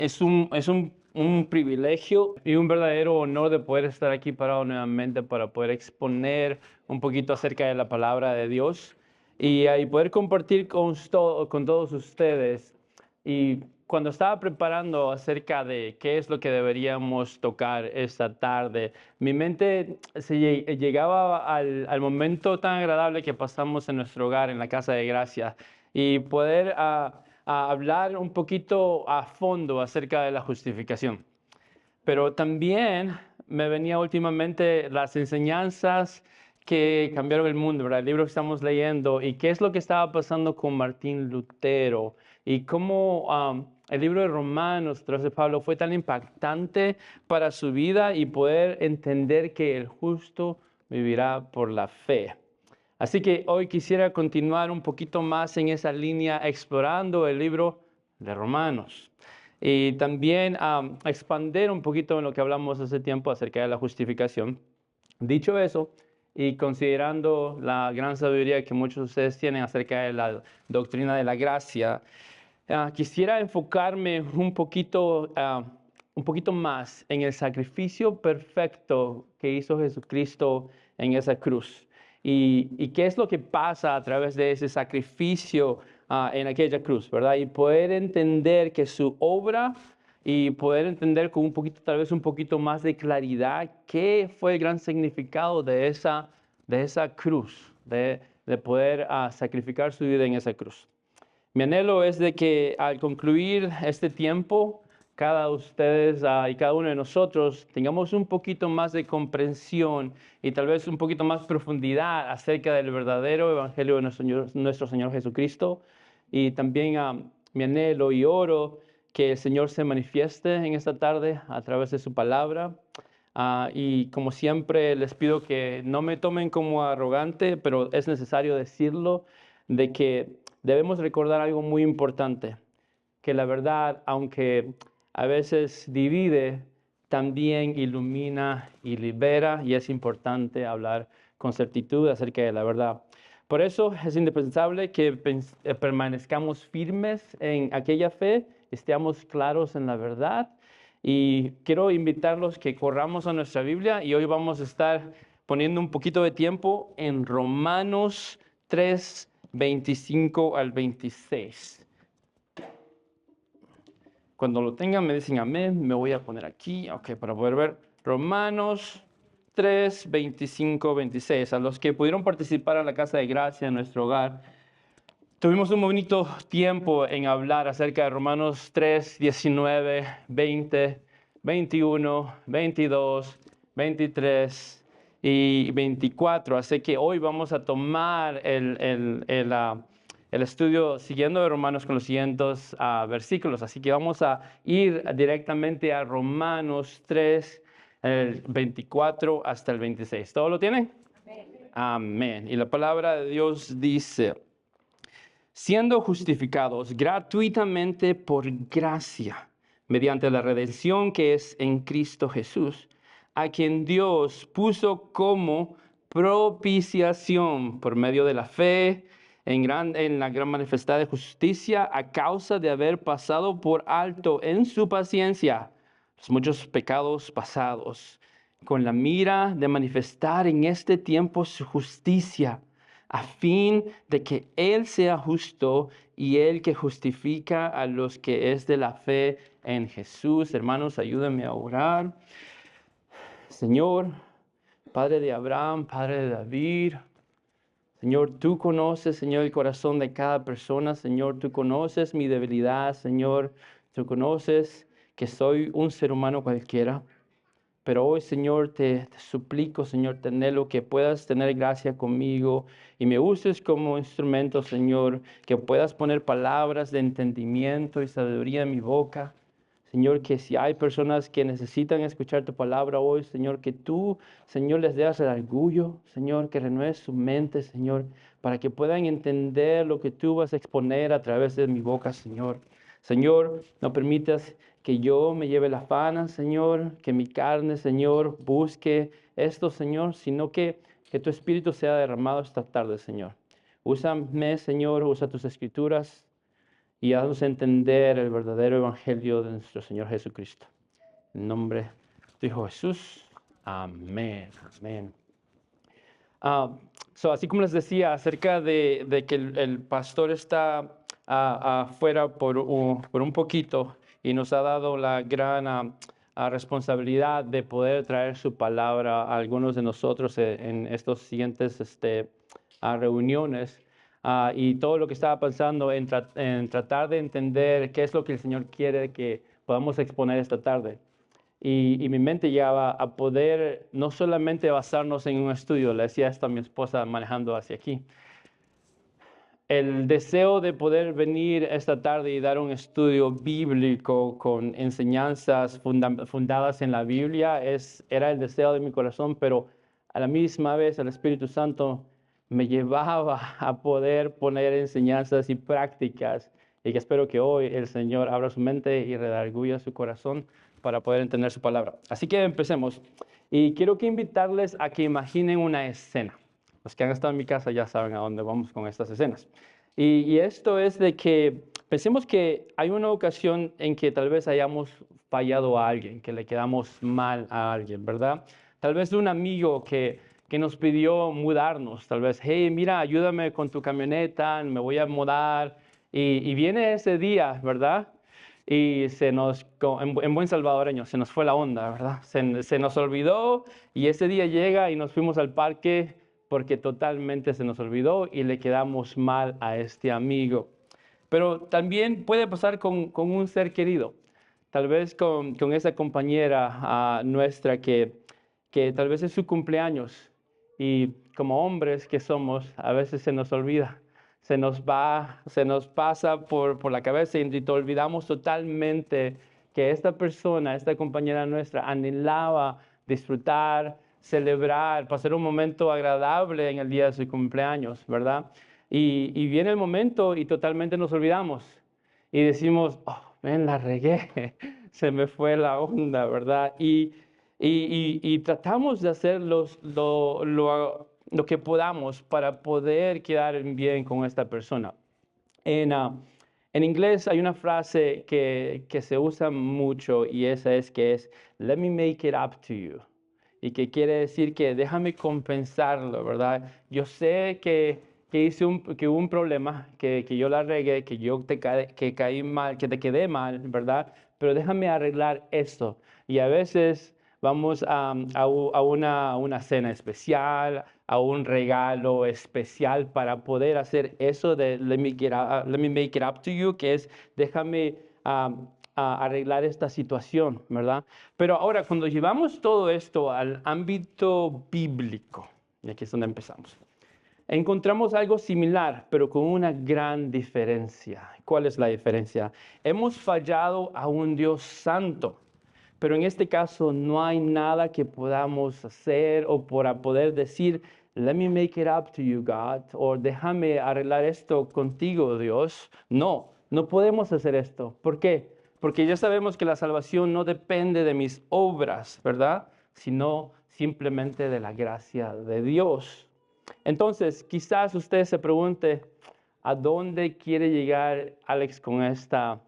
Es un privilegio y un verdadero honor de poder estar aquí parado nuevamente para poder exponer un poquito acerca de la palabra de Dios y poder compartir con todos ustedes. Y cuando estaba preparando acerca de qué es lo que deberíamos tocar esta tarde, mi mente llegaba al momento tan agradable que pasamos en nuestro hogar, en la casa de gracia, y poder a hablar un poquito a fondo acerca de la justificación. Pero también me venía últimamente las enseñanzas que cambiaron el mundo, ¿verdad? El libro que estamos leyendo y qué es lo que estaba pasando con Martín Lutero y cómo el libro de Romanos, tras de Pablo, fue tan impactante para su vida y poder entender que el justo vivirá por la fe. Así que hoy quisiera continuar un poquito más en esa línea explorando el libro de Romanos y también expandir un poquito en lo que hablamos hace tiempo acerca de la justificación. Dicho eso, y considerando la gran sabiduría que muchos de ustedes tienen acerca de la doctrina de la gracia, quisiera enfocarme un poquito más en el sacrificio perfecto que hizo Jesucristo en esa cruz. Y qué es lo que pasa a través de ese sacrificio en aquella cruz, ¿verdad? Y poder entender que su obra y poder entender con tal vez un poquito más de claridad qué fue el gran significado de esa cruz, de poder sacrificar su vida en esa cruz. Mi anhelo es de que al concluir este tiempo, cada ustedes y cada uno de nosotros tengamos un poquito más de comprensión y tal vez un poquito más profundidad acerca del verdadero evangelio de nuestro Señor Jesucristo. Y también mi anhelo y oro que el Señor se manifieste en esta tarde a través de su palabra. Y como siempre les pido que no me tomen como arrogante, pero es necesario decirlo, de que debemos recordar algo muy importante, que la verdad, aunque a veces divide, también ilumina y libera, y es importante hablar con certitud acerca de la verdad. Por eso es indispensable que permanezcamos firmes en aquella fe, estemos claros en la verdad. Y quiero invitarlos que corramos a nuestra Biblia y hoy vamos a estar poniendo un poquito de tiempo en Romanos 3, 25 al 26. Cuando lo tengan me dicen amén, me voy a poner aquí, ok, para poder ver. Romanos 3, 25, 26. A los que pudieron participar en la Casa de Gracia, en nuestro hogar, tuvimos un bonito tiempo en hablar acerca de Romanos 3, 19, 20, 21, 22, 23 y 24. Así que hoy vamos a tomar el estudio siguiendo de Romanos con los siguientes versículos. Así que vamos a ir directamente a Romanos 3, el 24 hasta el 26. ¿Todo lo tienen? Amén. Y la palabra de Dios dice: siendo justificados gratuitamente por gracia, mediante la redención que es en Cristo Jesús, a quien Dios puso como propiciación por medio de la fe en la gran manifestada de justicia, a causa de haber pasado por alto en su paciencia los muchos pecados pasados, con la mira de manifestar en este tiempo su justicia, a fin de que Él sea justo y el que justifica a los que es de la fe en Jesús. Hermanos, ayúdenme a orar. Señor, Padre de Abraham, Padre de David, Señor, tú conoces, Señor, el corazón de cada persona. Señor, tú conoces mi debilidad. Señor, tú conoces que soy un ser humano cualquiera. Pero hoy, Señor, te suplico, Señor, te anhelo que puedas tener gracia conmigo y me uses como instrumento, Señor, que puedas poner palabras de entendimiento y sabiduría en mi boca. Señor, que si hay personas que necesitan escuchar tu palabra hoy, Señor, que tú, Señor, les des el orgullo, Señor, que renueves su mente, Señor, para que puedan entender lo que tú vas a exponer a través de mi boca, Señor. Señor, no permitas que yo me lleve la fana, Señor, que mi carne, Señor, busque esto, Señor, sino que tu Espíritu sea derramado esta tarde, Señor. Úsame, Señor, usa tus escrituras y haznos entender el verdadero evangelio de nuestro Señor Jesucristo. En nombre de tu Hijo Jesús. Amén. Amén. Así como les decía acerca de que el pastor está afuera por un poquito y nos ha dado la gran responsabilidad de poder traer su palabra a algunos de nosotros en estos siguientes reuniones. Y todo lo que estaba pensando en tratar de entender qué es lo que el Señor quiere que podamos exponer esta tarde. Y mi mente llegaba a poder no solamente basarnos en un estudio, le decía esto a mi esposa manejando hacia aquí. El deseo de poder venir esta tarde y dar un estudio bíblico con enseñanzas fundadas en la Biblia era el deseo de mi corazón, pero a la misma vez el Espíritu Santo me llevaba a poder poner enseñanzas y prácticas, y que espero que hoy el Señor abra su mente y redarguya su corazón para poder entender su palabra. Así que empecemos. Y quiero que invitarles a que imaginen una escena. Los que han estado en mi casa ya saben a dónde vamos con estas escenas. Y esto es de que pensemos que hay una ocasión en que tal vez hayamos fallado a alguien, que le quedamos mal a alguien, ¿verdad? Tal vez de un amigo que nos pidió mudarnos, tal vez, hey, mira, ayúdame con tu camioneta, me voy a mudar. Y viene ese día, ¿verdad? Y en buen salvadoreño, se nos fue la onda, ¿verdad? Se nos olvidó y ese día llega y nos fuimos al parque porque totalmente se nos olvidó y le quedamos mal a este amigo. Pero también puede pasar con un ser querido, tal vez con esa compañera nuestra que tal vez es su cumpleaños y como hombres que somos, a veces se nos olvida. Se nos pasa por la cabeza y te olvidamos totalmente que esta persona, esta compañera nuestra, anhelaba disfrutar, celebrar, pasar un momento agradable en el día de su cumpleaños, ¿verdad? Y viene el momento y totalmente nos olvidamos y decimos, oh, ven, la regué, se me fue la onda, ¿verdad? Y tratamos de hacer lo que podamos para poder quedar bien con esta persona. En inglés hay una frase que se usa mucho y esa es let me make it up to you. Y que quiere decir que déjame compensarlo, ¿verdad? Yo sé que hubo un problema, que yo la regué, que caí mal, que te quedé mal, ¿verdad? Pero déjame arreglar esto. Y a veces vamos a una cena especial, a un regalo especial para poder hacer eso de let me make it up to you, que es déjame a arreglar esta situación, ¿verdad? Pero ahora, cuando llevamos todo esto al ámbito bíblico, y aquí es donde empezamos, encontramos algo similar, pero con una gran diferencia. ¿Cuál es la diferencia? Hemos fallado a un Dios santo, pero en este caso no hay nada que podamos hacer o para poder decir, let me make it up to you, God, o déjame arreglar esto contigo, Dios. No podemos hacer esto. ¿Por qué? Porque ya sabemos que la salvación no depende de mis obras, ¿verdad? Sino simplemente de la gracia de Dios. Entonces, quizás usted se pregunte, ¿a dónde quiere llegar Alex con esta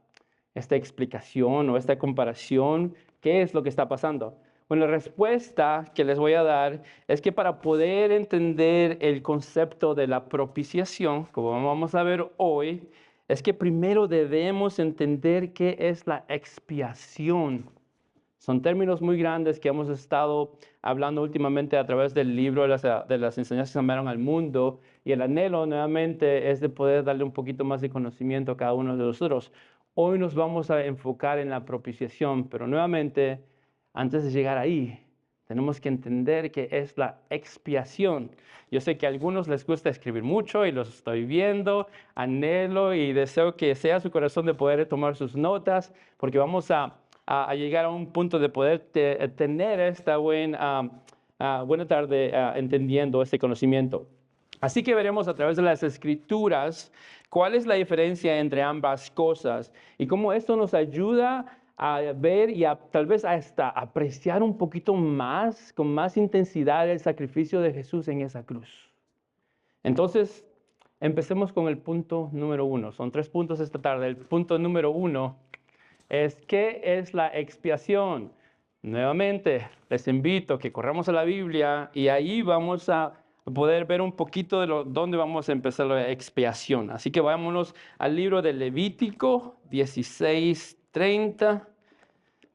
explicación o esta comparación? ¿Qué es lo que está pasando? Bueno, la respuesta que les voy a dar es que para poder entender el concepto de la propiciación, como vamos a ver hoy, es que primero debemos entender qué es la expiación. Son términos muy grandes que hemos estado hablando últimamente a través del libro de las enseñanzas que llamaron al mundo, y el anhelo nuevamente es de poder darle un poquito más de conocimiento a cada uno de nosotros. Hoy nos vamos a enfocar en la propiciación, pero nuevamente, antes de llegar ahí, tenemos que entender qué es la expiación. Yo sé que a algunos les gusta escribir mucho y los estoy viendo, anhelo y deseo que sea su corazón de poder tomar sus notas, porque vamos a llegar a un punto de poder tener esta buena tarde entendiendo este conocimiento. Así que veremos a través de las Escrituras cuál es la diferencia entre ambas cosas y cómo esto nos ayuda a ver y tal vez hasta apreciar un poquito más, con más intensidad, el sacrificio de Jesús en esa cruz. Entonces, empecemos con el punto número 1. Son 3 puntos esta tarde. El punto número 1 es ¿qué es la expiación? Nuevamente, les invito a que corramos a la Biblia y ahí vamos a poder ver un poquito de dónde vamos a empezar la expiación. Así que vámonos al libro de Levítico 16:30.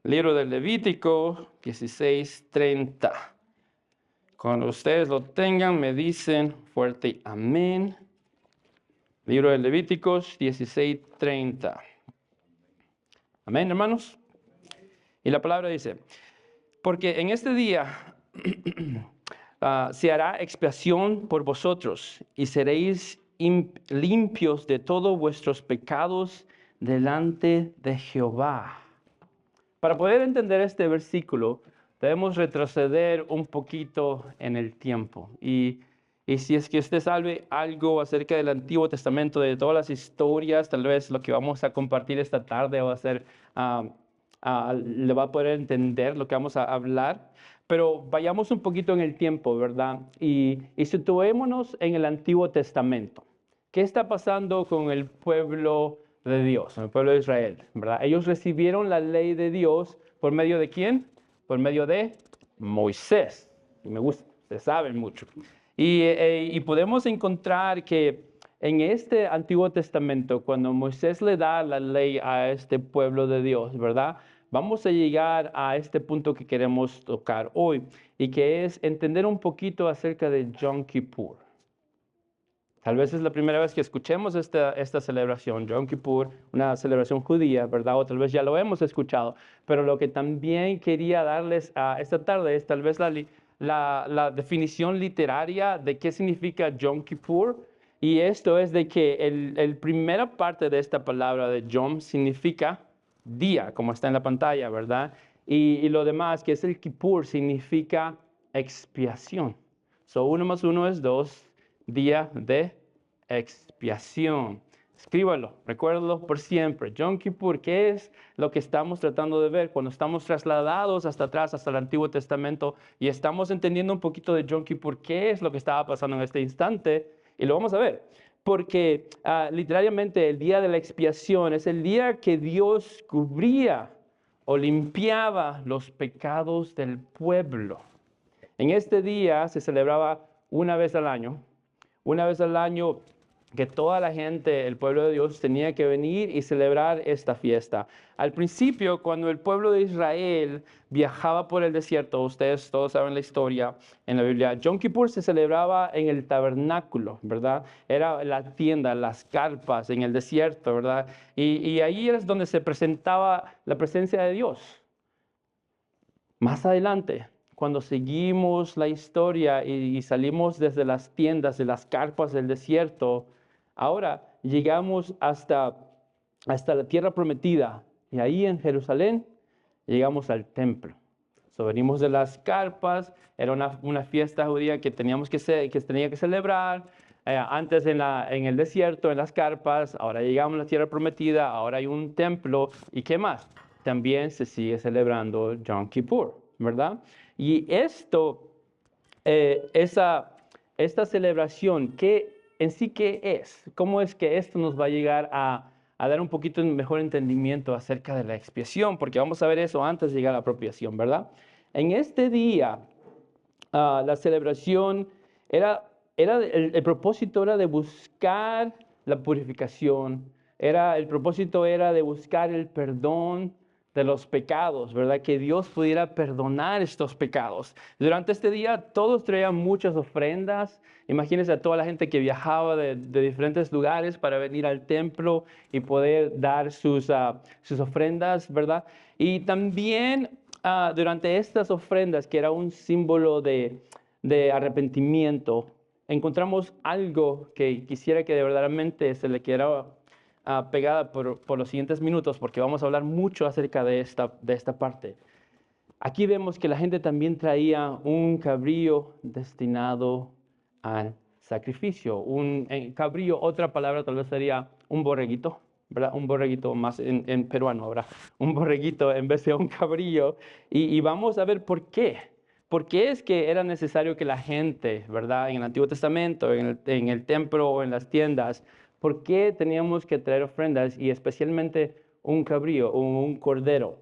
Libro de Levítico 16:30. Cuando ustedes lo tengan, me dicen fuerte amén. Libro de Levíticos 16:30. Amén, hermanos. Y la palabra dice, porque en este día se hará expiación por vosotros y seréis limpios de todos vuestros pecados delante de Jehová. Para poder entender este versículo, debemos retroceder un poquito en el tiempo. Y si es que usted sabe algo acerca del Antiguo Testamento, de todas las historias, tal vez lo que vamos a compartir esta tarde va a ser, le va a poder entender lo que vamos a hablar. Pero vayamos un poquito en el tiempo, ¿verdad? Y situémonos en el Antiguo Testamento. ¿Qué está pasando con el pueblo de Dios, el pueblo de Israel, ¿verdad? Ellos recibieron la ley de Dios ¿por medio de quién? Por medio de Moisés. Y me gusta, ustedes saben mucho. Y podemos encontrar que en este Antiguo Testamento, cuando Moisés le da la ley a este pueblo de Dios, ¿verdad? Vamos a llegar a este punto que queremos tocar hoy y que es entender un poquito acerca de Yom Kippur. Tal vez es la primera vez que escuchemos esta celebración, Yom Kippur, una celebración judía, ¿verdad? O tal vez ya lo hemos escuchado. Pero lo que también quería darles esta tarde es tal vez la definición literaria de qué significa Yom Kippur. Y esto es de que la primera parte de esta palabra de Yom significa día, como está en la pantalla, ¿verdad? Y lo demás, que es el Kippur, significa expiación. So, 1 más 1 es 2. Día de expiación. Escríbalo, recuérdalo por siempre. Yom Kippur, ¿qué es lo que estamos tratando de ver cuando estamos trasladados hasta atrás, hasta el Antiguo Testamento y estamos entendiendo un poquito de Yom Kippur? ¿Qué es lo que estaba pasando en este instante? Y lo vamos a ver. Porque literalmente el día de la expiación es el día que Dios cubría o limpiaba los pecados del pueblo. En este día se celebraba una vez al año que toda la gente, el pueblo de Dios, tenía que venir y celebrar esta fiesta. Al principio, cuando el pueblo de Israel viajaba por el desierto, ustedes todos saben la historia en la Biblia, Yom Kippur se celebraba en el tabernáculo, ¿verdad? Era la tienda, las carpas en el desierto, ¿verdad? Y ahí es donde se presentaba la presencia de Dios. Más adelante, cuando seguimos la historia y salimos desde las tiendas, de las carpas del desierto, ahora llegamos hasta la tierra prometida. Y ahí en Jerusalén llegamos al templo. So, venimos de las carpas, era una fiesta judía que tenía que celebrar. Antes en el desierto, en las carpas, ahora llegamos a la tierra prometida, ahora hay un templo. ¿Y qué más? También se sigue celebrando Yom Kippur, ¿verdad? Y esta celebración, ¿qué es? ¿Cómo es que esto nos va a llegar a dar un poquito mejor entendimiento acerca de la expiación? Porque vamos a ver eso antes de llegar a la apropiación, ¿verdad? En este día, la celebración el propósito era de buscar la purificación, el propósito era de buscar el perdón de los pecados, ¿verdad? Que Dios pudiera perdonar estos pecados. Durante este día todos traían muchas ofrendas. Imagínense a toda la gente que viajaba de diferentes lugares para venir al templo y poder dar sus ofrendas, ¿verdad? Y también durante estas ofrendas, que era un símbolo de arrepentimiento, encontramos algo que quisiera que de verdaderamente se le quedara pegada por los siguientes minutos, porque vamos a hablar mucho acerca de esta parte. Aquí vemos que la gente también traía un cabrillo destinado al sacrificio. Cabrillo, otra palabra tal vez sería un borreguito, ¿verdad? Un borreguito más en peruano, ¿verdad? Un borreguito en vez de un cabrillo. Y vamos a ver por qué. ¿Por qué es que era necesario que la gente, ¿verdad? En el Antiguo Testamento, en el templo o en las tiendas, ¿por qué teníamos que traer ofrendas y especialmente un cabrío o un cordero?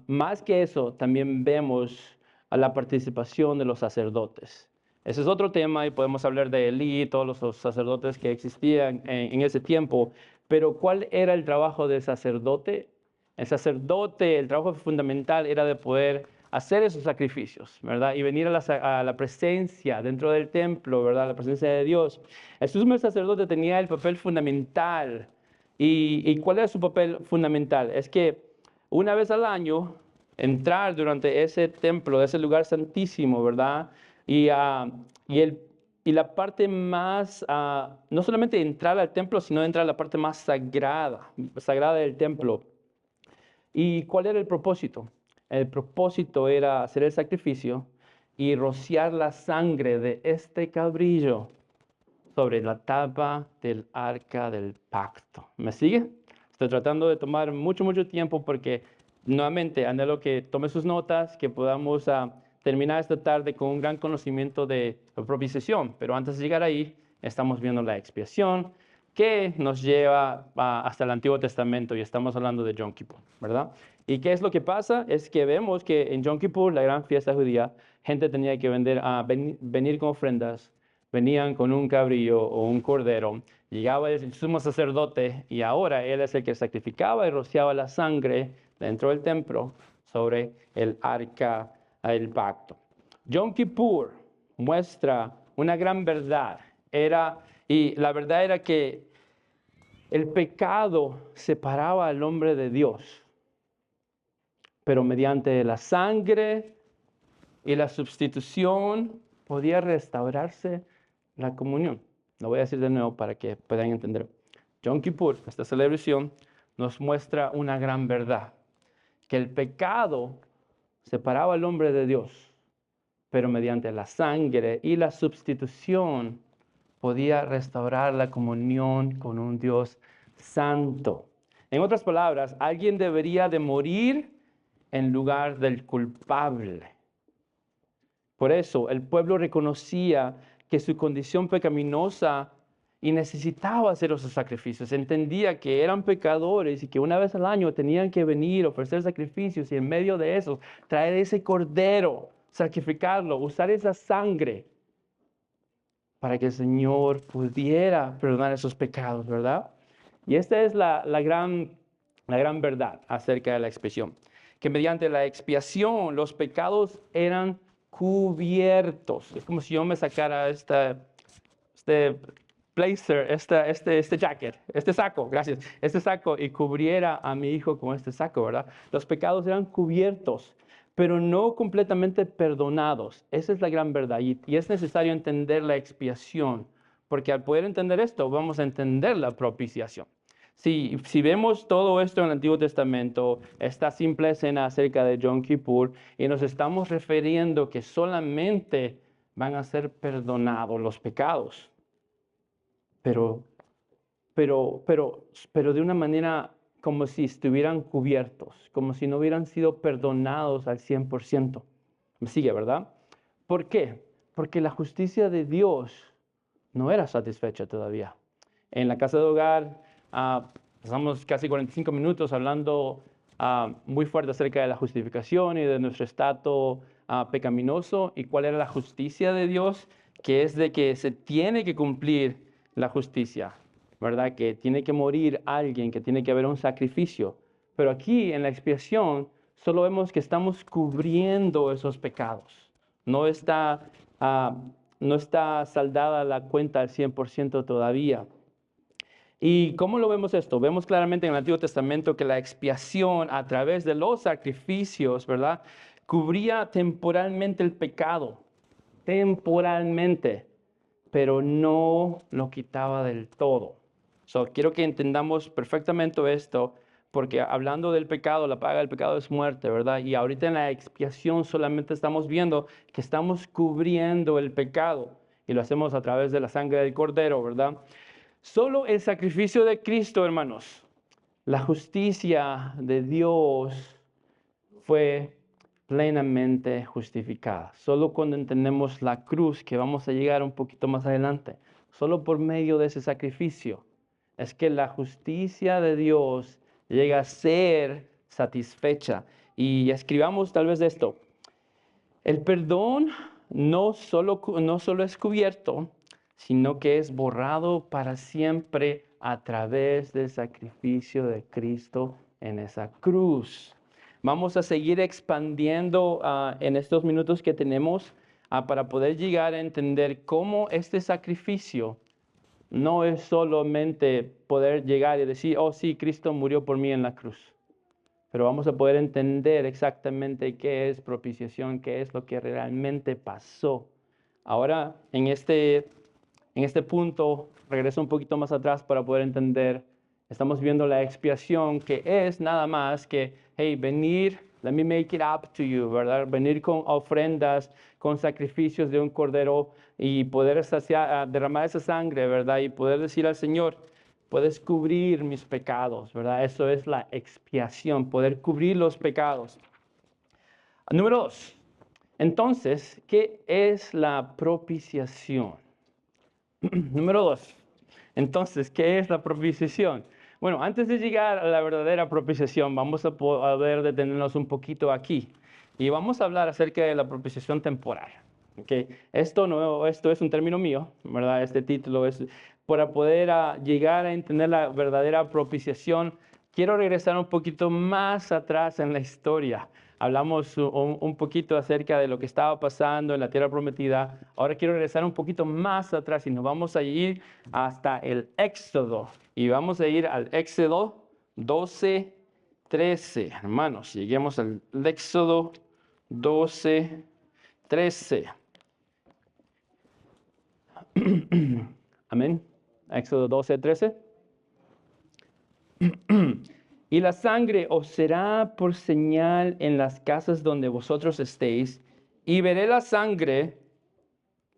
Más que eso, también vemos a la participación de los sacerdotes. Ese es otro tema y podemos hablar de Elí y todos los sacerdotes que existían en ese tiempo. Pero ¿cuál era el trabajo del sacerdote? El sacerdote, el trabajo fundamental era de poder hacer esos sacrificios, ¿verdad? Y venir a la presencia dentro del templo, ¿verdad? La presencia de Dios. El sumo sacerdote tenía el papel fundamental. ¿Y cuál era su papel fundamental? Es que una vez al año entrar durante ese templo, ese lugar santísimo, ¿verdad? Y, ah, y, el, y la parte más, no solamente entrar al templo, sino entrar a la parte más sagrada del templo. ¿Y cuál era el propósito? El propósito era hacer el sacrificio y rociar la sangre de este cabrillo sobre la tapa del arca del pacto. ¿Me sigue? Estoy tratando de tomar mucho tiempo porque nuevamente anhelo que tome sus notas, que podamos terminar esta tarde con un gran conocimiento de la propiciación. Pero antes de llegar ahí, estamos viendo la expiación que nos lleva hasta el Antiguo Testamento y estamos hablando de Yom Kippur, ¿verdad? ¿Y qué es lo que pasa? Es que vemos que en Yom Kippur, la gran fiesta judía, gente tenía que venir con ofrendas, venían con un cabrillo o un cordero, llegaba el sumo sacerdote y ahora él es el que sacrificaba y rociaba la sangre dentro del templo sobre el arca del pacto. Yom Kippur muestra una gran verdad. Y la verdad era que el pecado separaba al hombre de Dios, pero mediante la sangre y la sustitución podía restaurarse la comunión. Lo voy a decir de nuevo para que puedan entender. Yom Kippur, esta celebración, nos muestra una gran verdad, que el pecado separaba al hombre de Dios, pero mediante la sangre y la sustitución podía restaurar la comunión con un Dios santo. En otras palabras, alguien debería de morir en lugar del culpable. Por eso el pueblo reconocía que su condición pecaminosa y necesitaba hacer esos sacrificios. Entendía que eran pecadores y que una vez al año tenían que venir, ofrecer sacrificios y en medio de eso traer ese cordero, sacrificarlo, usar esa sangre para que el Señor pudiera perdonar esos pecados, ¿verdad? Y esta es la gran verdad acerca de la expiación, que mediante la expiación los pecados eran cubiertos. Es como si yo me sacara este blazer, este jacket, este saco, gracias, este saco y cubriera a mi hijo con este saco, ¿verdad? Los pecados eran cubiertos, pero no completamente perdonados. Esa es la gran verdad y es necesario entender la expiación, porque al poder entender esto vamos a entender la propiciación. Si vemos todo esto en el Antiguo Testamento, esta simple escena acerca de Yom Kippur, y nos estamos refiriendo que solamente van a ser perdonados los pecados, pero de una manera como si estuvieran cubiertos, como si no hubieran sido perdonados al 100%. ¿Me sigue, verdad? ¿Por qué? Porque la justicia de Dios no era satisfecha todavía. En la casa de hogar pasamos casi 45 minutos hablando muy fuerte acerca de la justificación y de nuestro estado pecaminoso y cuál era la justicia de Dios, que es de que se tiene que cumplir la justicia, ¿verdad? Que tiene que morir alguien, que tiene que haber un sacrificio. Pero aquí en la expiación solo vemos que estamos cubriendo esos pecados. No está, no está saldada la cuenta al 100% todavía. ¿Y cómo lo vemos esto? Vemos claramente en el Antiguo Testamento que la expiación a través de los sacrificios, ¿verdad? Cubría temporalmente el pecado, temporalmente, pero no lo quitaba del todo. Quiero que entendamos perfectamente esto, porque hablando del pecado, la paga del pecado es muerte, ¿verdad? Y ahorita en la expiación solamente estamos viendo que estamos cubriendo el pecado y lo hacemos a través de la sangre del Cordero, ¿verdad? Solo el sacrificio de Cristo, hermanos, la justicia de Dios fue plenamente justificada. Solo cuando entendemos la cruz, que vamos a llegar un poquito más adelante, solo por medio de ese sacrificio, es que la justicia de Dios llega a ser satisfecha. Y escribamos tal vez de esto. El perdón no solo es cubierto, sino que es borrado para siempre a través del sacrificio de Cristo en esa cruz. Vamos a seguir expandiendo en estos minutos que tenemos para poder llegar a entender cómo este sacrificio no es solamente poder llegar y decir, oh sí, Cristo murió por mí en la cruz. Pero vamos a poder entender exactamente qué es propiciación, qué es lo que realmente pasó. Ahora, en este punto, regreso un poquito más atrás para poder entender. Estamos viendo la expiación, que es nada más que, hey, venir, let me make it up to you, ¿verdad? Venir con ofrendas, con sacrificios de un cordero y poder derramar esa sangre, ¿verdad? Y poder decir al Señor, puedes cubrir mis pecados, ¿verdad? Eso es la expiación, poder cubrir los pecados. Número 2. Entonces, ¿qué es la propiciación? Número 2. Entonces, ¿qué es la propiciación? Bueno, antes de llegar a la verdadera propiciación, vamos a poder detenernos un poquito aquí. Y vamos a hablar acerca de la propiciación temporal. ¿Okay? Esto es un término mío, ¿verdad? Este título es para poder llegar a entender la verdadera propiciación. Quiero regresar un poquito más atrás en la historia. Hablamos un poquito acerca de lo que estaba pasando en la tierra prometida. Ahora quiero regresar un poquito más atrás y nos vamos a ir hasta el Éxodo. Y vamos a ir al Éxodo 12, 13. Hermanos, lleguemos al Éxodo 12, 13. Amén. Éxodo 12, 13. Y la sangre os será por señal en las casas donde vosotros estéis, y veré la sangre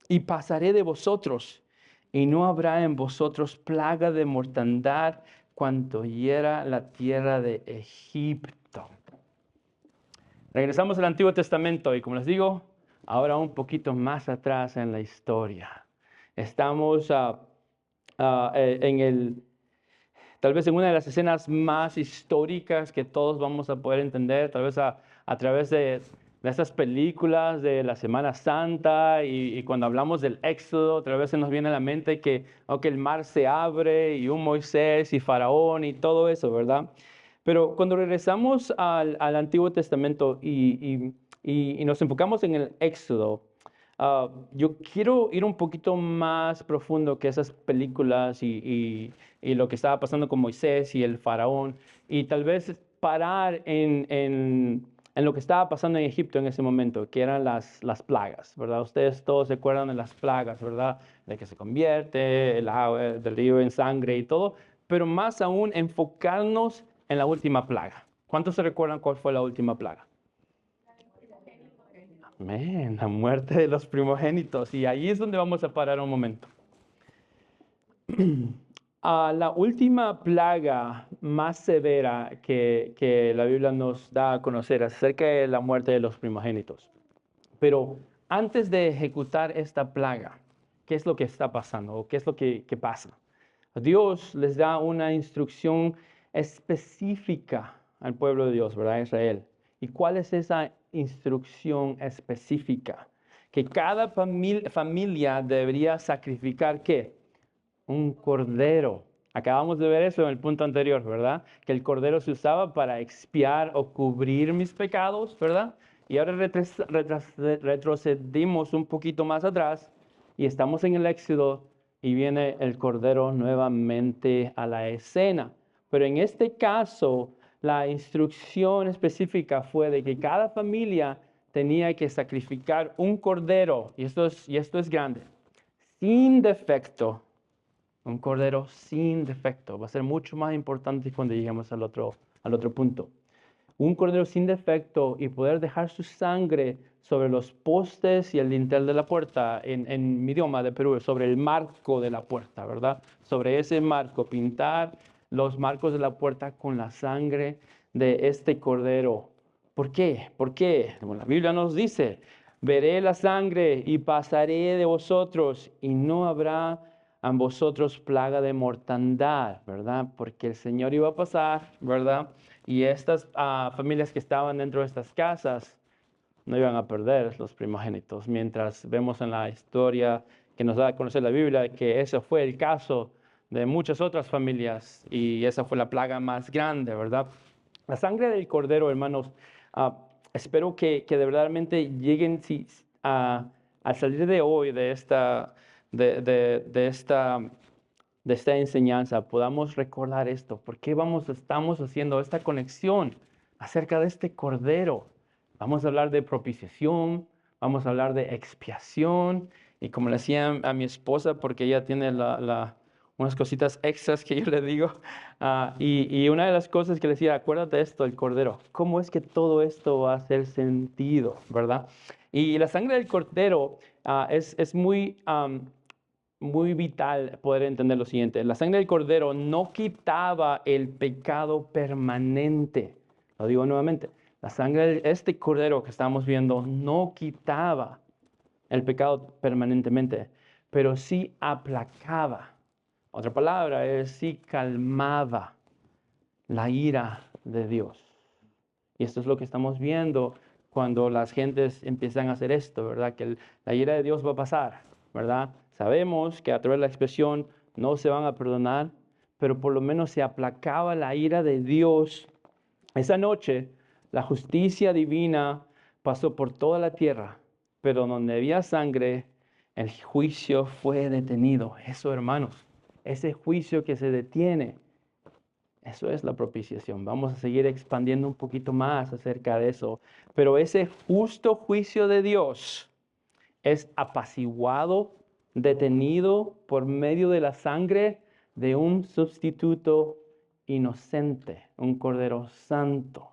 y pasaré de vosotros, y no habrá en vosotros plaga de mortandad cuanto hiera la tierra de Egipto. Regresamos al Antiguo Testamento y como les digo, ahora un poquito más atrás en la historia. Estamos tal vez en una de las escenas más históricas que todos vamos a poder entender, tal vez a través de esas películas de la Semana Santa y cuando hablamos del Éxodo, otra vez se nos viene a la mente que el mar se abre y un Moisés y Faraón y todo eso, ¿verdad? Pero cuando regresamos al Antiguo Testamento y nos enfocamos en el Éxodo, yo quiero ir un poquito más profundo que esas películas y lo que estaba pasando con Moisés y el faraón, y tal vez parar en lo que estaba pasando en Egipto en ese momento, que eran las plagas, ¿verdad? Ustedes todos se acuerdan de las plagas, ¿verdad? De que se convierte el agua del río en sangre y todo, pero más aún enfocarnos en la última plaga. ¿Cuántos se recuerdan cuál fue la última plaga? Amén, la muerte de los primogénitos. Y ahí es donde vamos a parar un momento. La última plaga más severa que la Biblia nos da a conocer acerca de la muerte de los primogénitos. Pero antes de ejecutar esta plaga, ¿qué es lo que está pasando? ¿O qué es lo que pasa? Dios les da una instrucción específica al pueblo de Dios, ¿verdad? Israel. ¿Y cuál es esa instrucción específica? Que cada familia debería sacrificar, ¿qué? Un cordero. Acabamos de ver eso en el punto anterior, ¿verdad? Que el cordero se usaba para expiar o cubrir mis pecados, ¿verdad? Y ahora retrocedimos un poquito más atrás y estamos en el Éxodo y viene el cordero nuevamente a la escena. Pero en este caso, la instrucción específica fue de que cada familia tenía que sacrificar un cordero, y esto es grande, sin defecto. Un cordero sin defecto. Va a ser mucho más importante cuando lleguemos al otro punto. Un cordero sin defecto y poder dejar su sangre sobre los postes y el dintel de la puerta, en mi idioma de Perú, sobre el marco de la puerta, ¿verdad? Sobre ese marco, pintar los marcos de la puerta con la sangre de este cordero ¿Por qué? ¿Por qué? Bueno, la Biblia nos dice, veré la sangre y pasaré de vosotros y no habrá a vosotros plaga de mortandad, ¿verdad? Porque el Señor iba a pasar, ¿verdad? Y estas familias que estaban dentro de estas casas no iban a perder los primogénitos, mientras vemos en la historia que nos da a conocer la Biblia que ese fue el caso de muchas otras familias y esa fue la plaga más grande, ¿verdad? La sangre del cordero, hermanos, espero que de verdaderamente lleguen al salir de hoy de esta enseñanza, podamos recordar esto. ¿Por qué estamos haciendo esta conexión acerca de este cordero? Vamos a hablar de propiciación, vamos a hablar de expiación, y como le decía a mi esposa, porque ella tiene unas cositas extras que yo le digo, y una de las cosas que le decía, acuérdate de esto, el cordero, ¿cómo es que todo esto va a hacer sentido, verdad? Y la sangre del cordero es muy vital poder entender lo siguiente. La sangre del cordero no quitaba el pecado permanente. Lo digo nuevamente. La sangre de este cordero que estamos viendo no quitaba el pecado permanentemente, pero sí aplacaba. Otra palabra es sí calmaba la ira de Dios. Y esto es lo que estamos viendo cuando las gentes empiezan a hacer esto, ¿verdad? Que la ira de Dios va a pasar, ¿verdad? Sabemos que a través de la expresión no se van a perdonar, pero por lo menos se aplacaba la ira de Dios. Esa noche, la justicia divina pasó por toda la tierra, pero donde había sangre, el juicio fue detenido. Eso, hermanos, ese juicio que se detiene, eso es la propiciación. Vamos a seguir expandiendo un poquito más acerca de eso. Pero ese justo juicio de Dios es apaciguado, detenido por medio de la sangre de un sustituto inocente, un cordero santo.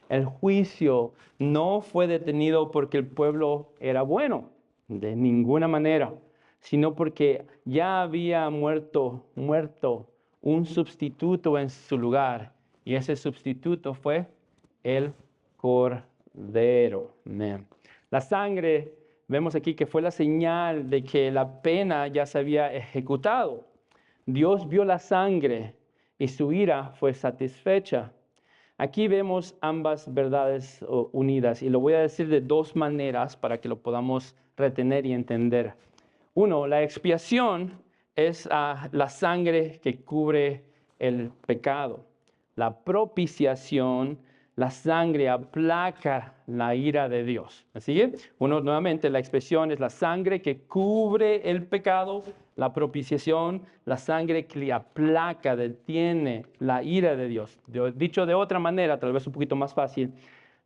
El juicio no fue detenido porque el pueblo era bueno, de ninguna manera, sino porque ya había muerto un sustituto en su lugar. Y ese sustituto fue el cordero. Amén. La sangre, vemos aquí que fue la señal de que la pena ya se había ejecutado. Dios vio la sangre y su ira fue satisfecha. Aquí vemos ambas verdades unidas y lo voy a decir de dos maneras para que lo podamos retener y entender. Uno, la expiación es la sangre que cubre el pecado. La propiciación, la sangre aplaca la ira de Dios. ¿Así? Uno, nuevamente, la expresión es la sangre que cubre el pecado. La propiciación, la sangre que aplaca, detiene la ira de Dios. Dicho de otra manera, tal vez un poquito más fácil,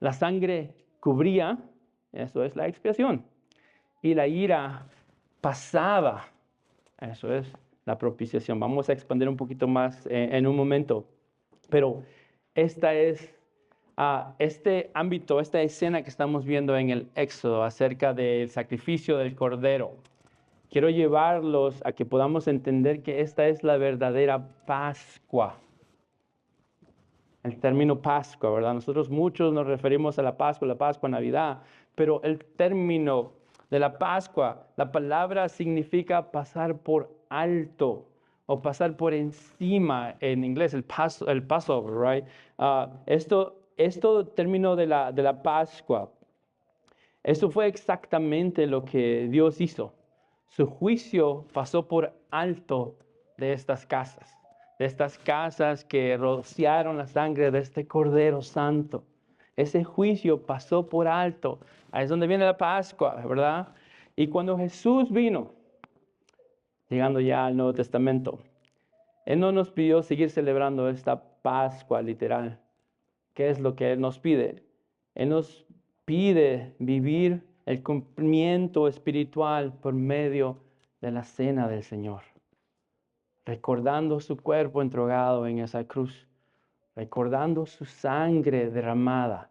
la sangre cubría, eso es la expiación, y la ira pasaba, eso es la propiciación. Vamos a expandir un poquito más en un momento, pero este ámbito, esta escena que estamos viendo en el Éxodo acerca del sacrificio del Cordero. Quiero llevarlos a que podamos entender que esta es la verdadera Pascua. El término Pascua, ¿verdad? Nosotros muchos nos referimos a la Pascua, Navidad, pero el término de la Pascua, la palabra significa pasar por alto o pasar por encima en inglés, el Passover, right? Esto término de la Pascua, esto fue exactamente lo que Dios hizo. Su juicio pasó por alto de estas casas que rociaron la sangre de este Cordero Santo. Ese juicio pasó por alto. Ahí es donde viene la Pascua, ¿verdad? Y cuando Jesús vino, llegando ya al Nuevo Testamento, Él no nos pidió seguir celebrando esta Pascua literal. ¿Qué es lo que Él nos pide? Él nos pide vivir el cumplimiento espiritual por medio de la cena del Señor, recordando su cuerpo entregado en esa cruz, recordando su sangre derramada.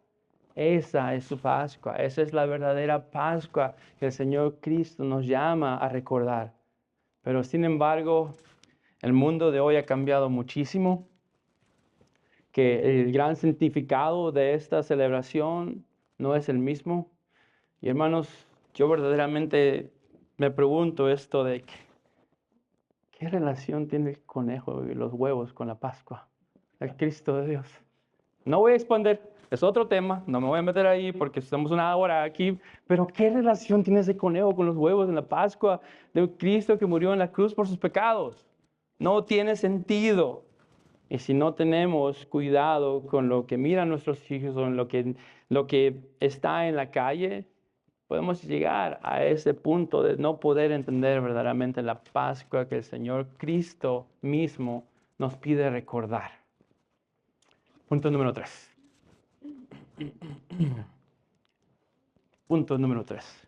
Esa es su Pascua, esa es la verdadera Pascua que el Señor Cristo nos llama a recordar. Pero sin embargo, el mundo de hoy ha cambiado muchísimo que el gran significado de esta celebración no es el mismo. Y hermanos, yo verdaderamente me pregunto esto de ¿qué relación tiene el conejo y los huevos con la Pascua, el Cristo de Dios? No voy a expandir, es otro tema, no me voy a meter ahí porque estamos una hora aquí, pero ¿qué relación tiene ese conejo con los huevos en la Pascua de un Cristo que murió en la cruz por sus pecados? No tiene sentido. Y si no tenemos cuidado con lo que miran nuestros hijos o en lo que está en la calle, podemos llegar a ese punto de no poder entender verdaderamente la Pascua que el Señor Cristo mismo nos pide recordar. Punto número 3. Punto número 3.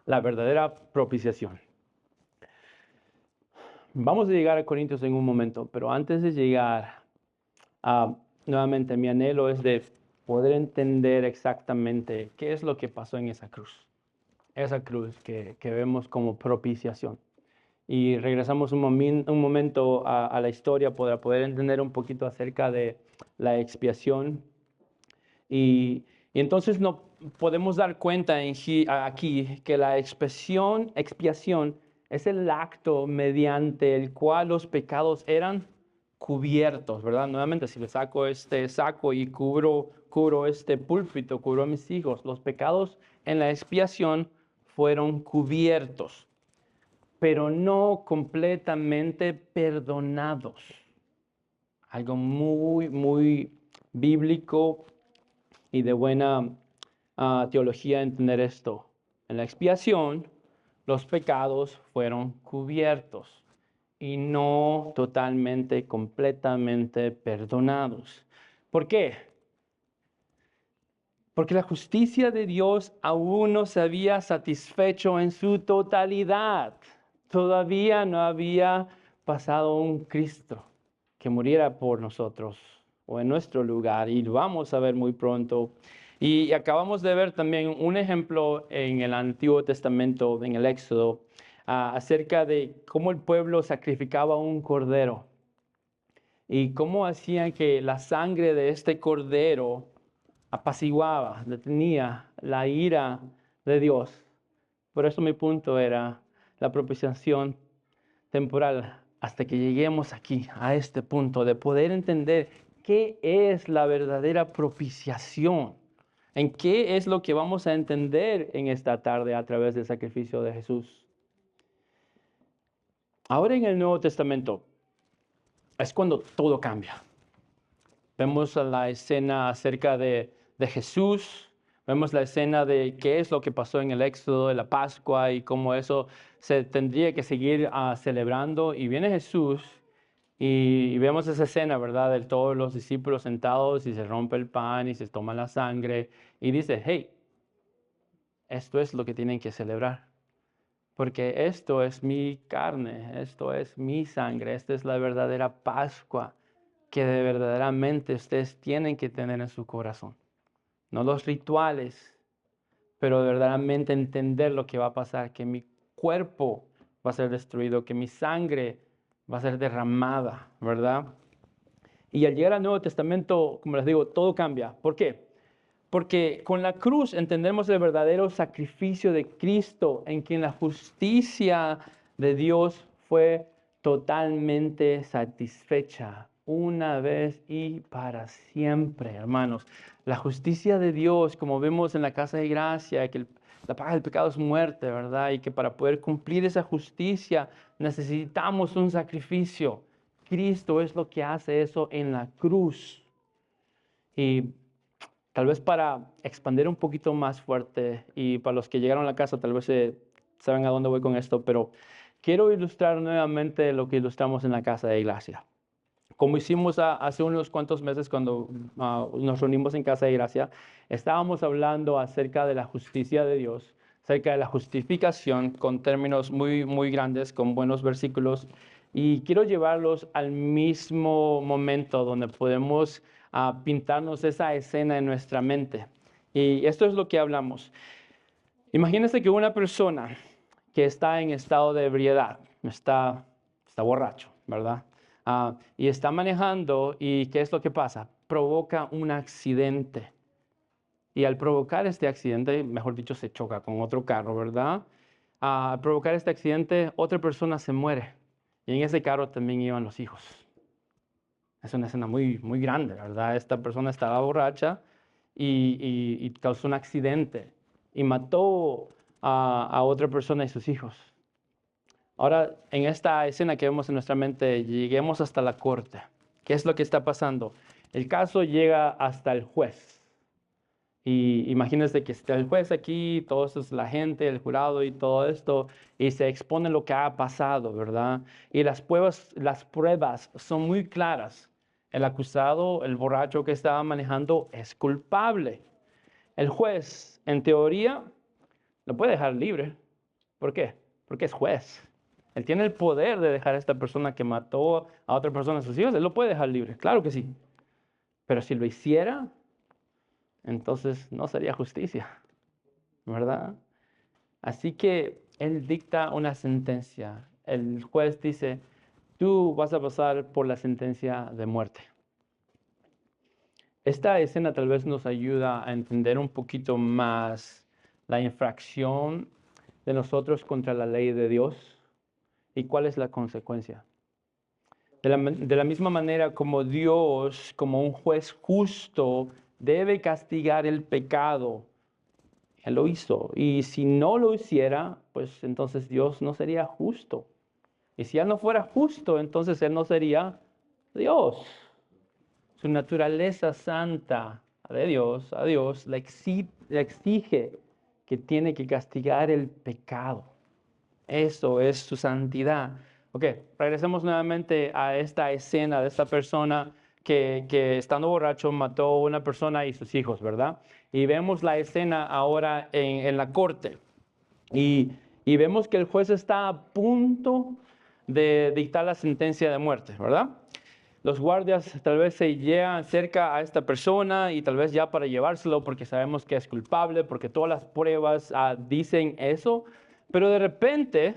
La verdadera propiciación. Vamos a llegar a Corintios en un momento, pero antes de llegar, nuevamente mi anhelo es de poder entender exactamente qué es lo que pasó en esa cruz. Esa cruz que vemos como propiciación. Y regresamos un momento a la historia para poder entender un poquito acerca de la expiación. Y entonces no podemos dar cuenta aquí que la expiación es el acto mediante el cual los pecados eran cubiertos, ¿verdad? Nuevamente, si le saco este saco y cubro este púlpito, cubro a mis hijos, los pecados en la expiación fueron cubiertos, pero no completamente perdonados. Algo muy, muy bíblico y de buena teología entender esto. En la expiación, los pecados fueron cubiertos y no totalmente, completamente perdonados. ¿Por qué? Porque la justicia de Dios aún no se había satisfecho en su totalidad. Todavía no había pasado un Cristo que muriera por nosotros o en nuestro lugar, y lo vamos a ver muy pronto. Y acabamos de ver también un ejemplo en el Antiguo Testamento, en el Éxodo, acerca de cómo el pueblo sacrificaba un cordero y cómo hacían que la sangre de este cordero apaciguaba, detenía la ira de Dios. Por eso mi punto era la propiciación temporal hasta que lleguemos aquí, a este punto de poder entender qué es la verdadera propiciación, en qué es lo que vamos a entender en esta tarde a través del sacrificio de Jesús. Ahora en el Nuevo Testamento es cuando todo cambia. Vemos la escena acerca de Jesús, vemos la escena de qué es lo que pasó en el Éxodo de la Pascua y cómo eso se tendría que seguir celebrando. Y viene Jesús y vemos esa escena, ¿verdad? De todos los discípulos sentados y se rompe el pan y se toma la sangre y dice, hey, esto es lo que tienen que celebrar. Porque esto es mi carne, esto es mi sangre, esta es la verdadera Pascua que de verdaderamente ustedes tienen que tener en su corazón. No los rituales, pero verdaderamente entender lo que va a pasar, que mi cuerpo va a ser destruido, que mi sangre va a ser derramada, ¿verdad? Y al llegar al Nuevo Testamento, como les digo, todo cambia. ¿Por qué? Porque con la cruz entendemos el verdadero sacrificio de Cristo, en quien la justicia de Dios fue totalmente satisfecha, una vez y para siempre, hermanos. La justicia de Dios, como vemos en la casa de gracia, que la paga del pecado es muerte, ¿verdad? Y que para poder cumplir esa justicia necesitamos un sacrificio. Cristo es lo que hace eso en la cruz. Y tal vez para expandir un poquito más fuerte y para los que llegaron a la casa tal vez saben a dónde voy con esto, pero quiero ilustrar nuevamente lo que ilustramos en la casa de Gracia. Como hicimos hace unos cuantos meses cuando nos reunimos en Casa de Gracia, estábamos hablando acerca de la justicia de Dios, acerca de la justificación con términos muy, muy grandes, con buenos versículos, y quiero llevarlos al mismo momento donde podemos pintarnos esa escena en nuestra mente. Y esto es lo que hablamos. Imagínense que una persona que está en estado de ebriedad, está borracho, ¿verdad? y está manejando, ¿y qué es lo que pasa? Provoca un accidente. Y al provocar este accidente, mejor dicho, se choca con otro carro, ¿verdad? Al provocar este accidente, otra persona se muere. Y en ese carro también iban los hijos. Es una escena muy, muy grande, ¿verdad? Esta persona estaba borracha y causó un accidente y mató a otra persona y sus hijos. Ahora, en esta escena que vemos en nuestra mente, lleguemos hasta la corte. ¿Qué es lo que está pasando? El caso llega hasta el juez. Y imagínense que está el juez aquí, todo esto es la gente, el jurado y todo esto, y se expone lo que ha pasado, ¿verdad? Y las pruebas son muy claras. El acusado, el borracho que estaba manejando, es culpable. El juez, en teoría, lo puede dejar libre. ¿Por qué? Porque es juez. Él tiene el poder de dejar a esta persona que mató a otra persona, a sus hijos, él lo puede dejar libre, claro que sí. Pero si lo hiciera, entonces no sería justicia, ¿verdad? Así que él dicta una sentencia. El juez dice, tú vas a pasar por la sentencia de muerte. Esta escena tal vez nos ayuda a entender un poquito más la infracción de nosotros contra la ley de Dios y cuál es la consecuencia. De la misma manera como Dios, como un juez justo, debe castigar el pecado. Él lo hizo. Y si no lo hiciera, pues entonces Dios no sería justo. Y si Él no fuera justo, entonces Él no sería Dios. Su naturaleza santa de Dios, a Dios, le exige que tiene que castigar el pecado. Eso es su santidad. Ok, regresemos nuevamente a esta escena de esta persona que estando borracho mató a una persona y sus hijos, ¿verdad? Y vemos la escena ahora en la corte. Y vemos que el juez está a punto de dictar la sentencia de muerte, ¿verdad? Los guardias tal vez se llegan cerca a esta persona y tal vez ya para llevárselo porque sabemos que es culpable, porque todas las pruebas dicen eso, pero de repente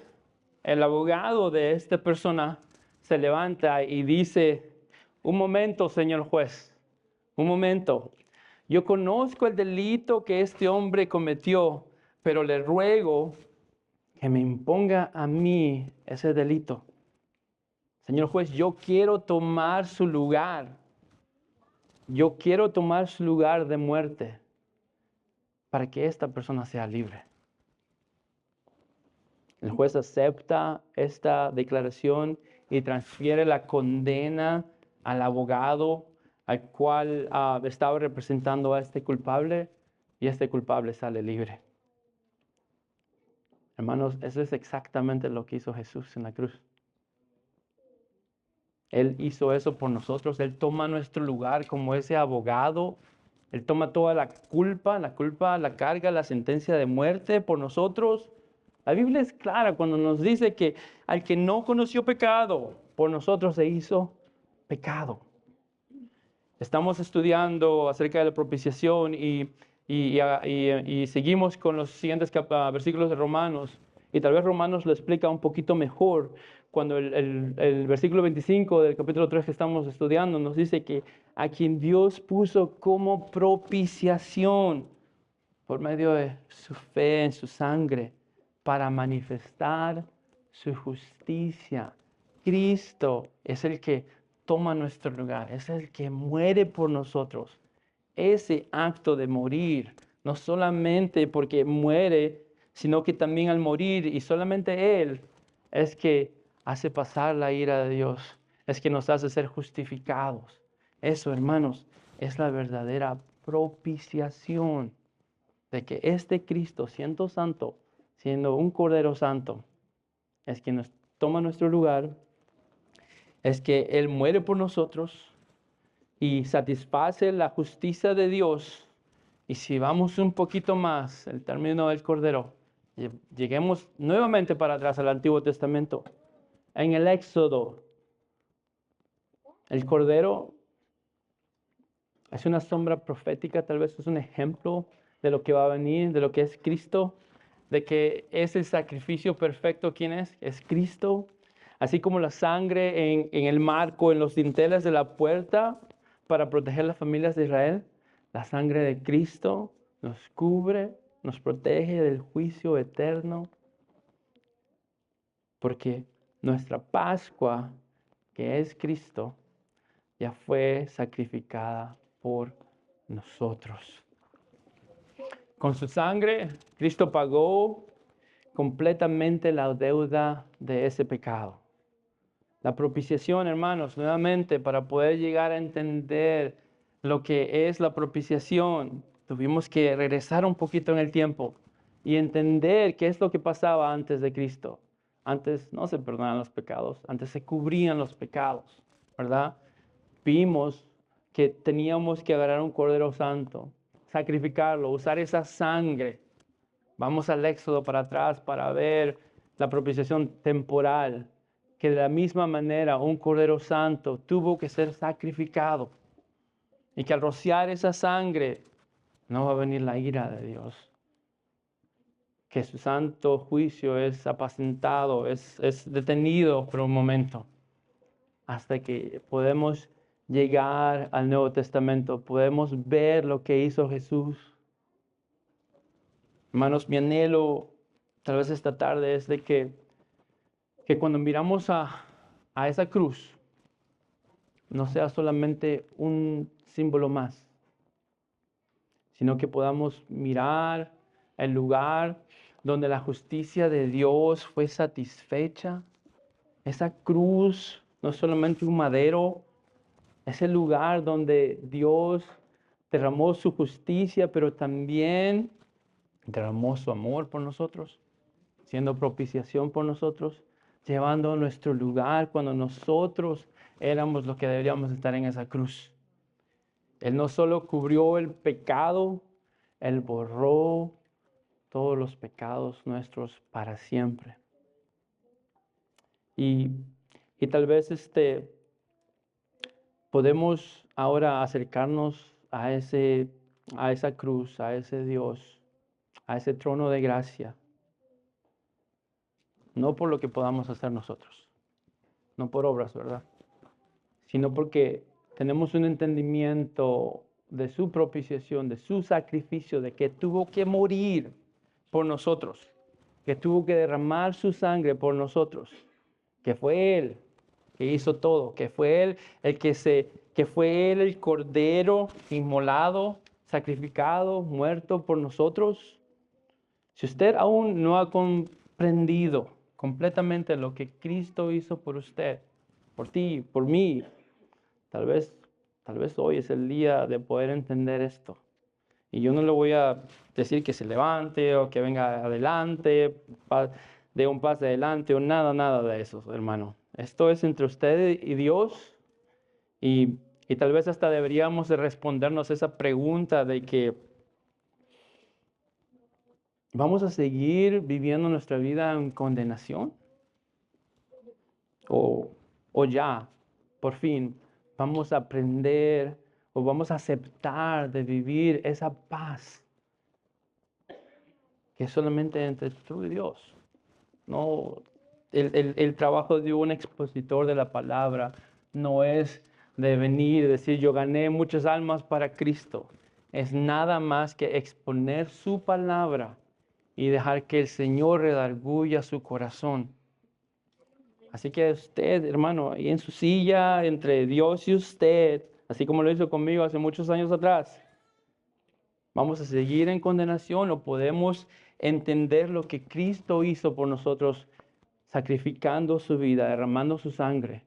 el abogado de esta persona se levanta y dice, un momento, señor juez, un momento. Yo conozco el delito que este hombre cometió, pero le ruego que me imponga a mí ese delito. Señor juez, yo quiero tomar su lugar. Yo quiero tomar su lugar de muerte para que esta persona sea libre. El juez acepta esta declaración y transfiere la condena al abogado al cual estaba representando a este culpable y este culpable sale libre. Hermanos, eso es exactamente lo que hizo Jesús en la cruz. Él hizo eso por nosotros. Él toma nuestro lugar como ese abogado. Él toma toda la culpa, la carga, la sentencia de muerte por nosotros. La Biblia es clara cuando nos dice que al que no conoció pecado, por nosotros se hizo pecado. Estamos estudiando acerca de la propiciación y seguimos con los siguientes versículos de Romanos. Y tal vez Romanos lo explica un poquito mejor cuando el versículo 25 del capítulo 3 que estamos estudiando nos dice que a quien Dios puso como propiciación por medio de su fe en su sangre para manifestar su justicia. Cristo es el que toma nuestro lugar, es el que muere por nosotros. Ese acto de morir, no solamente porque muere, sino que también al morir, y solamente Él, es que hace pasar la ira de Dios, es que nos hace ser justificados. Eso, hermanos, es la verdadera propiciación de que este Cristo, siendo santo, siendo un Cordero Santo, es quien nos toma nuestro lugar, es que Él muere por nosotros y satisface la justicia de Dios. Y si vamos un poquito más, el término del Cordero, lleguemos nuevamente para atrás al Antiguo Testamento. En el Éxodo, el Cordero es una sombra profética, tal vez es un ejemplo de lo que va a venir, de lo que es Cristo, de que es el sacrificio perfecto. ¿Quién es? Es Cristo. Así como la sangre en el marco, en los dinteles de la puerta para proteger las familias de Israel, la sangre de Cristo nos cubre, nos protege del juicio eterno, porque nuestra Pascua, que es Cristo, ya fue sacrificada por nosotros. Con su sangre, Cristo pagó completamente la deuda de ese pecado. La propiciación, hermanos, nuevamente, para poder llegar a entender lo que es la propiciación, tuvimos que regresar un poquito en el tiempo y entender qué es lo que pasaba antes de Cristo. Antes no se perdonaban los pecados, antes se cubrían los pecados, ¿verdad? Vimos que teníamos que agarrar un cordero santo, sacrificarlo, usar esa sangre. Vamos al Éxodo para atrás para ver la propiciación temporal, que de la misma manera un cordero santo tuvo que ser sacrificado y que al rociar esa sangre no va a venir la ira de Dios, que su santo juicio es apacentado, es detenido por un momento, hasta que podemos llegar al Nuevo Testamento, podemos ver lo que hizo Jesús. Hermanos, mi anhelo tal vez esta tarde es de que cuando miramos a esa cruz, no sea solamente un símbolo más, sino que podamos mirar el lugar donde la justicia de Dios fue satisfecha. Esa cruz no es solamente un madero, es el lugar donde Dios derramó su justicia, pero también derramó su amor por nosotros, siendo propiciación por nosotros, llevando nuestro lugar cuando nosotros éramos los que deberíamos estar en esa cruz. Él no solo cubrió el pecado, Él borró todos los pecados nuestros para siempre. Y tal vez podemos ahora acercarnos a esa cruz, a ese Dios, a ese trono de gracia, no por lo que podamos hacer nosotros, no por obras, ¿verdad? Sino porque tenemos un entendimiento de su propiciación, de su sacrificio, de que tuvo que morir por nosotros, que tuvo que derramar su sangre por nosotros, que fue Él que hizo todo, que fue Él que fue Él el cordero inmolado, sacrificado, muerto por nosotros. Si usted aún no ha comprendido completamente lo que Cristo hizo por usted, por ti, por mí, tal vez hoy es el día de poder entender esto. Y yo no le voy a decir que se levante o que venga adelante, dé un paso adelante o nada de eso, hermano. Esto es entre usted y Dios y tal vez hasta deberíamos de respondernos esa pregunta de que ¿vamos a seguir viviendo nuestra vida en condenación? ¿O ya, por fin, vamos a aprender o vamos a aceptar de vivir esa paz que es solamente entre tú y Dios? No, el trabajo de un expositor de la palabra no es de venir y decir yo gané muchas almas para Cristo. Es nada más que exponer su palabra y dejar que el Señor redarguya su corazón. Así que usted, hermano, ahí en su silla, entre Dios y usted, así como lo hizo conmigo hace muchos años atrás, ¿vamos a seguir en condenación o podemos entender lo que Cristo hizo por nosotros, sacrificando su vida, derramando su sangre?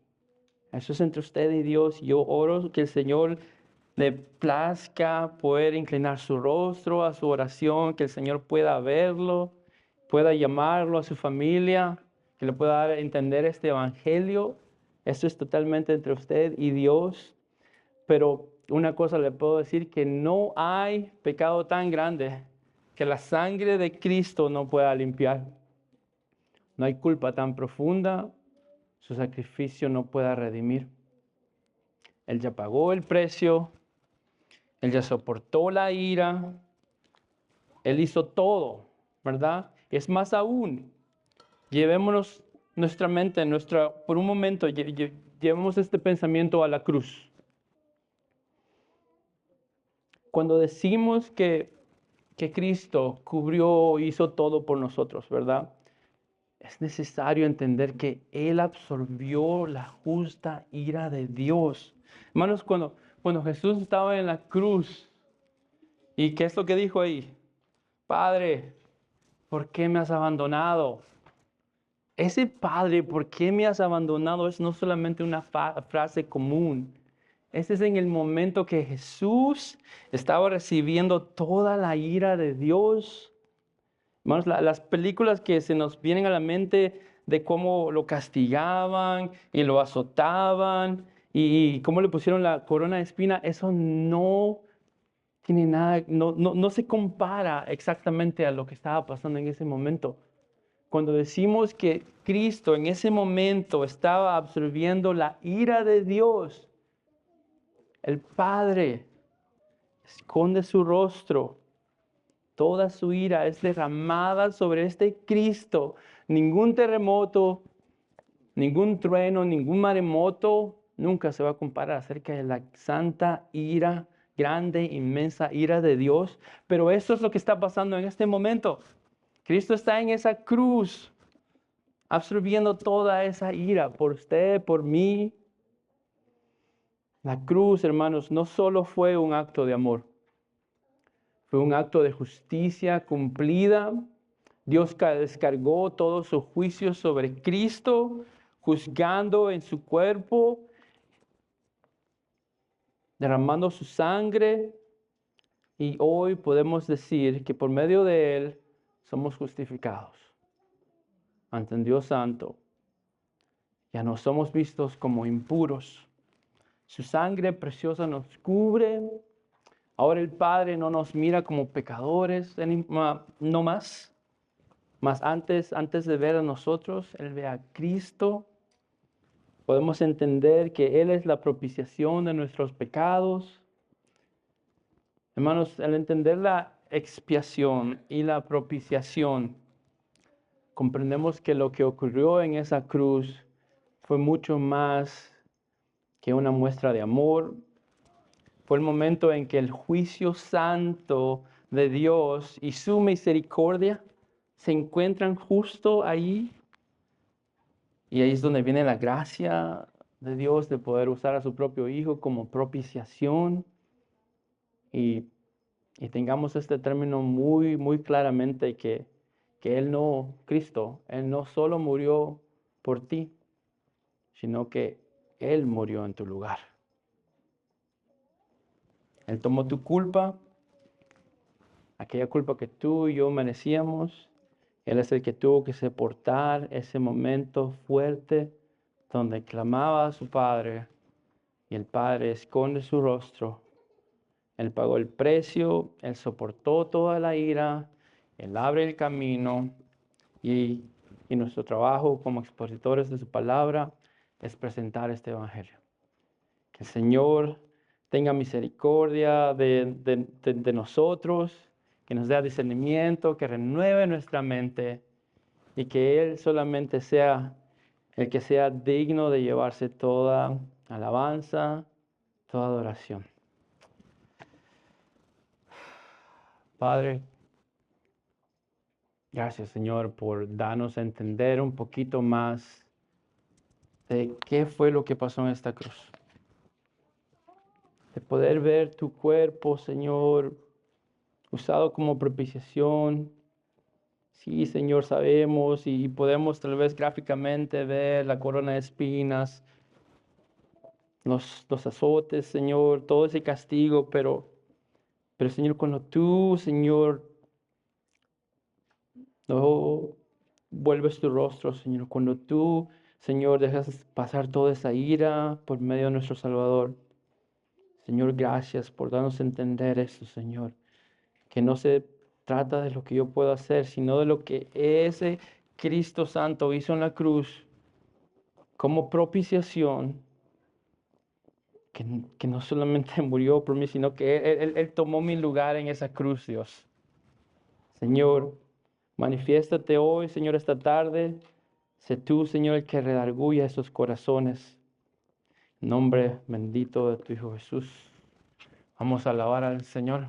Eso es entre usted y Dios. Yo oro que el Señor le plazca poder inclinar su rostro a su oración, que el Señor pueda verlo, pueda llamarlo a su familia, que le pueda dar a entender este evangelio. Esto es totalmente entre usted y Dios. Pero una cosa le puedo decir, que no hay pecado tan grande que la sangre de Cristo no pueda limpiar. No hay culpa tan profunda, su sacrificio no pueda redimir. Él ya pagó el precio, Él ya soportó la ira, Él hizo todo, ¿verdad? Es más aún, llevémonos nuestra mente, por un momento, llevemos este pensamiento a la cruz. Cuando decimos que Cristo cubrió, hizo todo por nosotros, ¿verdad? Es necesario entender que Él absorbió la justa ira de Dios. Hermanos, cuando Jesús estaba en la cruz, ¿y qué es lo que dijo ahí? Padre, ¿por qué me has abandonado? Ese Padre, ¿por qué me has abandonado? Es no solamente una frase común. Ese es en el momento que Jesús estaba recibiendo toda la ira de Dios. Hermanos, las películas que se nos vienen a la mente de cómo lo castigaban y lo azotaban y cómo le pusieron la corona de espina, eso no tiene nada, no se compara exactamente a lo que estaba pasando en ese momento. Cuando decimos que Cristo en ese momento estaba absorbiendo la ira de Dios, el Padre esconde su rostro. Toda su ira es derramada sobre este Cristo. Ningún terremoto, ningún trueno, ningún maremoto nunca se va a comparar acerca de la santa ira, grande, inmensa ira de Dios. Pero eso es lo que está pasando en este momento. Cristo está en esa cruz, absorbiendo toda esa ira por usted, por mí. La cruz, hermanos, no solo fue un acto de amor. Fue un acto de justicia cumplida. Dios descargó todo su juicio sobre Cristo, juzgando en su cuerpo, derramando su sangre. Y hoy podemos decir que por medio de Él somos justificados ante el Dios Santo. Ya no somos vistos como impuros. Su sangre preciosa nos cubre. Ahora el Padre no nos mira como pecadores, no más. Mas antes de ver a nosotros, Él ve a Cristo. Podemos entender que Él es la propiciación de nuestros pecados. Hermanos, al entender la expiación y la propiciación, comprendemos que lo que ocurrió en esa cruz fue mucho más que una muestra de amor. Fue el momento en que el juicio santo de Dios y su misericordia se encuentran justo ahí. Y ahí es donde viene la gracia de Dios de poder usar a su propio Hijo como propiciación. Y tengamos este término muy, muy claramente que Cristo, Él no solo murió por ti, sino que Él murió en tu lugar. Él tomó tu culpa, aquella culpa que tú y yo merecíamos. Él es el que tuvo que soportar ese momento fuerte donde clamaba a su Padre y el Padre esconde su rostro. Él pagó el precio, Él soportó toda la ira, Él abre el camino y nuestro trabajo como expositores de su palabra es presentar este evangelio. Que el Señor tenga misericordia de nosotros, que nos dé discernimiento, que renueve nuestra mente y que Él solamente sea el que sea digno de llevarse toda alabanza, toda adoración. Padre, gracias Señor por darnos a entender un poquito más de qué fue lo que pasó en esta cruz. De poder ver tu cuerpo, Señor, usado como propiciación. Sí, Señor, sabemos y podemos tal vez gráficamente ver la corona de espinas, los azotes, Señor, todo ese castigo, pero Señor, cuando tú, Señor, no vuelves tu rostro, Señor, cuando tú, Señor, dejas pasar toda esa ira por medio de nuestro Salvador. Señor, gracias por darnos a entender esto, Señor, que no se trata de lo que yo puedo hacer, sino de lo que ese Cristo Santo hizo en la cruz como propiciación, que no solamente murió por mí, sino que Él tomó mi lugar en esa cruz, Dios. Señor, manifiéstate hoy, Señor, esta tarde. Sé tú, Señor, el que redarguya esos corazones. En nombre bendito de tu Hijo Jesús. Vamos a alabar al Señor.